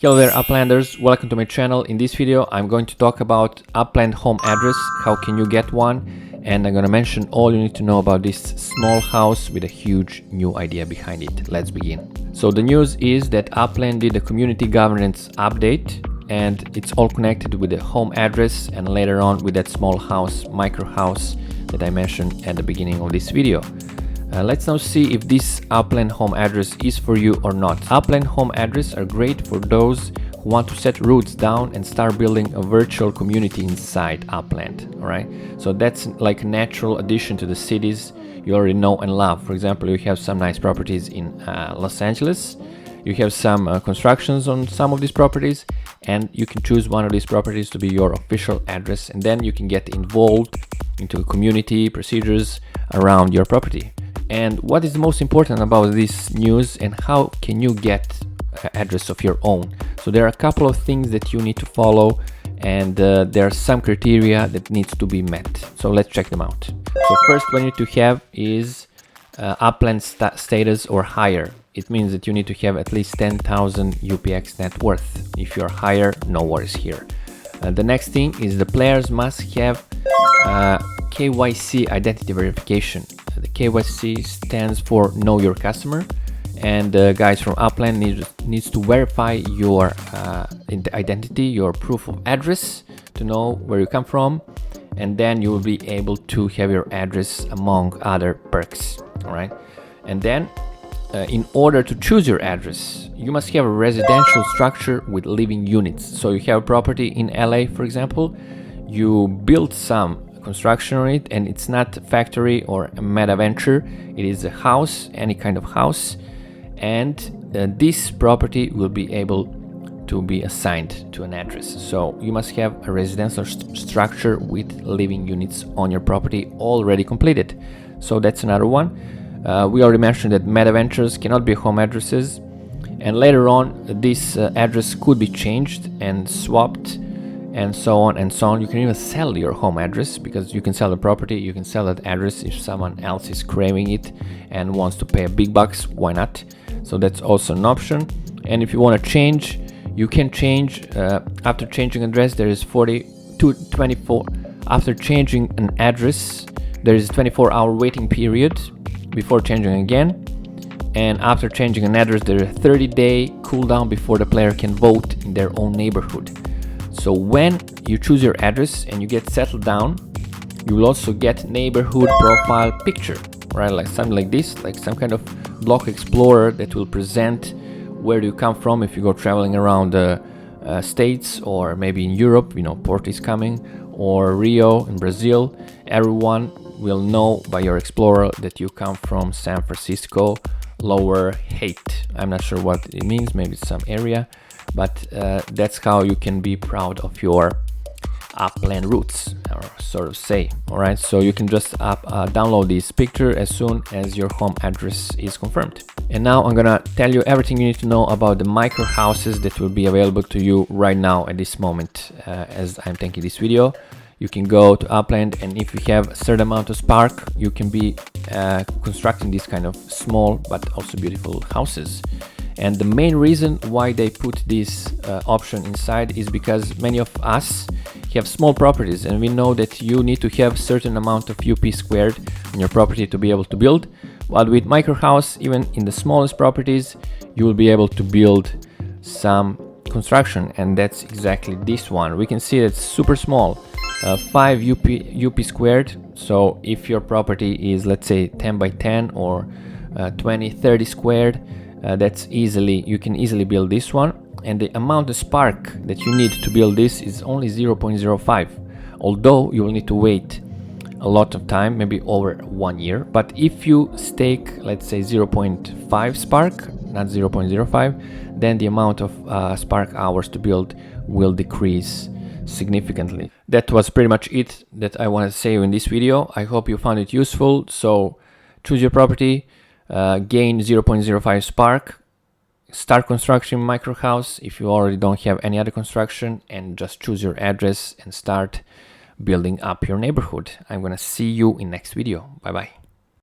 Hello there Uplanders, welcome to my channel. In this video I'm going to talk about Upland home address, how can you get one, and I'm gonna mention all you need to know about this small house with a huge new idea behind it. Let's begin. So the news is that Upland did a community governance update and it's all connected with the home address and later on with that small house, micro house that I mentioned at the beginning of this video. Let's now see if this Upland home address is for you or not. Upland home address are great for those who want to set roots down and start building a virtual community inside Upland. Alright, so that's like a natural addition to the cities you already know and love. For example, you have some nice properties in Los Angeles, you have some constructions on some of these properties, and you can choose one of these properties to be your official address, and then you can get involved into community procedures around your property. And what is most important about this news and how can you get an address of your own? So there are a couple of things that you need to follow, and there are some criteria that needs to be met. So let's check them out. So first what you need to have is Upland status or higher. It means that you need to have at least 10,000 UPX net worth. If you're higher, no worries here. The next thing is the players must have KYC identity verification. The KYC stands for Know Your Customer, and guys from Upland needs to verify your identity, your proof of address, to know where you come from, and then you will be able to have your address among other perks. All right, and then in order to choose your address, you must have a residential structure with living units. So you have a property in LA, for example, you build some construction on it, and it's not a factory or a meta venture, it is a house, any kind of house, and this property will be able to be assigned to an address. So you must have a residential structure with living units on your property already completed. So that's another one. We already mentioned that meta ventures cannot be home addresses, and later on this address could be changed and swapped, and so on and so on. You can even sell your home address, because you can sell the property, you can sell that address if someone else is craving it and wants to pay a big bucks, why not? So that's also an option. And if you want to change, you can change after changing address. There is 40 to 24 after changing an address, there is a 24-hour waiting period before changing again, and after changing an address there is a 30-day cooldown before the player can vote in their own neighborhood. So when you choose your address and you get settled down, you will also get neighborhood profile picture, right? Like something like this, like some kind of block explorer that will present where do you come from if you go traveling around the states, or maybe in Europe, you know, Port is coming, or Rio in Brazil. Everyone will know by your explorer that you come from San Francisco, Lower Haight. I'm not sure what it means, maybe it's some area. But that's how you can be proud of your Upland roots, or sort of say. Alright, so you can just download this picture as soon as your home address is confirmed. And now I'm gonna tell you everything you need to know about the micro houses that will be available to you right now at this moment. As I'm taking this video, you can go to Upland, and if you have a certain amount of spark, you can be constructing these kind of small but also beautiful houses. And the main reason why they put this option inside is because many of us have small properties, and we know that you need to have certain amount of UP squared in your property to be able to build. While with micro house, even in the smallest properties, you will be able to build some construction, and that's exactly this one. We can see it's super small, 5 UP squared. So if your property is, let's say, 10 by 10 or 20-30 squared, you can easily build this one, and the amount of spark that you need to build this is only 0.05, although you will need to wait a lot of time, maybe over 1 year. But if you stake, let's say, 0.5 spark, not 0.05, then the amount of spark hours to build will decrease significantly. That was pretty much it that I wanted to say in this video. I hope you found it useful. So choose your property, gain 0.05 spark, start construction micro house if you already don't have any other construction, and just choose your address and start building up your neighborhood. I'm gonna see you in next video. Bye bye.